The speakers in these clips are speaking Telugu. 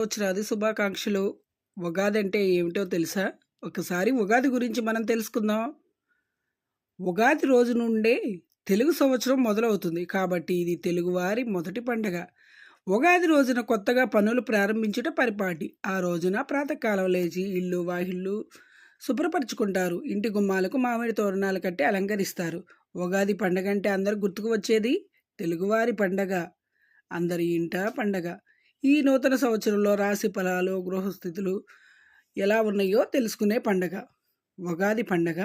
సంవత్సరాది శుభాకాంక్షలు. ఉగాది అంటే ఏమిటో తెలుసా? ఒకసారి ఉగాది గురించి మనం తెలుసుకుందాం. ఉగాది రోజు నుండే తెలుగు సంవత్సరం మొదలవుతుంది. కాబట్టి ఇది తెలుగువారి మొదటి పండగ. ఉగాది రోజున కొత్తగా పనులు ప్రారంభించుట పరిపాటి. ఆ రోజున ప్రాతకాలం లేచి ఇల్లు, వాకిళ్ళు శుభ్రపరుచుకుంటారు. ఇంటి గుమ్మాలకు మామిడి తోరణాలు కట్టి అలంకరిస్తారు. ఉగాది పండగ అంటే అందరూ గుర్తుకు వచ్చేది తెలుగువారి పండగ. అందరి ఇంట పండగ. ఈ నూతన సంవత్సరంలో రాశి ఫలాలు, గృహస్థితులు ఎలా ఉన్నాయో తెలుసుకునే పండగ. ఉగాది పండగ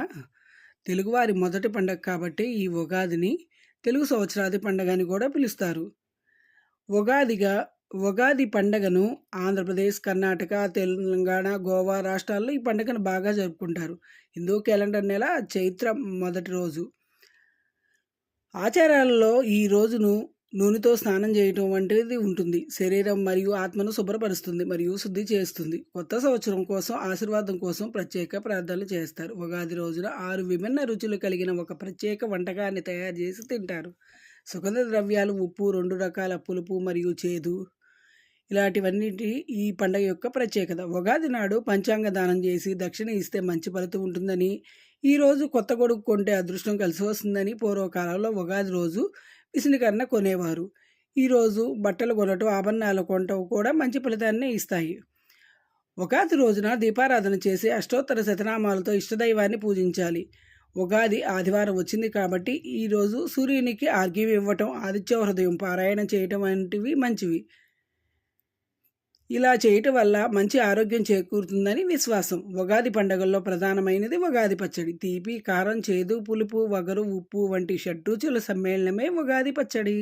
తెలుగువారి మొదటి పండగ కాబట్టి ఈ ఉగాదిని తెలుగు సంవత్సరాది పండగ అని కూడా పిలుస్తారు. ఉగాదిగా ఉగాది పండగను ఆంధ్రప్రదేశ్, కర్ణాటక, తెలంగాణ, గోవా రాష్ట్రాల్లో ఈ పండుగను బాగా జరుపుకుంటారు. హిందూ క్యాలెండర్ నెల చైత్ర మొదటి రోజు. ఆచారాలలో ఈ రోజును నూనెతో స్నానం చేయటం వంటిది ఉంటుంది. శరీరం మరియు ఆత్మను శుభ్రపరుస్తుంది మరియు శుద్ధి చేస్తుంది. కొత్త సంవత్సరం కోసం ఆశీర్వాదం కోసం ప్రత్యేక ప్రార్థనలు చేస్తారు. ఉగాది రోజున 6 విభిన్న రుచులు కలిగిన ఒక ప్రత్యేక వంటకాన్ని తయారు చేసి తింటారు. సుగంధ ద్రవ్యాలు, ఉప్పు, 2 రకాల పులుపు మరియు చేదు ఇలాంటివన్నిటి ఈ పండగ యొక్క ప్రత్యేకత. ఉగాది నాడు పంచాంగ దానం చేసి దక్షిణ ఇస్తే మంచి ఫలితం ఉంటుందని, ఈరోజు కొత్త గొడుగు కొంటే అదృష్టం కలిసి వస్తుందని పూర్వకాలంలో ఉగాది రోజు విసునికరణ కొనేవారు. ఈరోజు బట్టలు కొనటం, ఆభరణాలు కొనటం కూడా మంచి ఫలితాన్ని ఇస్తాయి. ఉగాది రోజున దీపారాధన చేసి అష్టోత్తర శతనామాలతో ఇష్టదైవాన్ని పూజించాలి. ఉగాది ఆదివారం వచ్చింది కాబట్టి ఈరోజు సూర్యునికి ఆర్ఘ్యం ఇవ్వటం, ఆదిత్య హృదయం పారాయణం చేయటం వంటివి మంచివి. ఇలా చేయటం వల్ల మంచి ఆరోగ్యం చేకూరుతుందని విశ్వాసం. ఉగాది పండుగల్లో ప్రధానమైనది ఉగాది పచ్చడి. తీపి, కారం, చేదు, పులుపు, వగరు, ఉప్పు వంటి షడ్రుచుల సమ్మేళనమే ఉగాది పచ్చడి.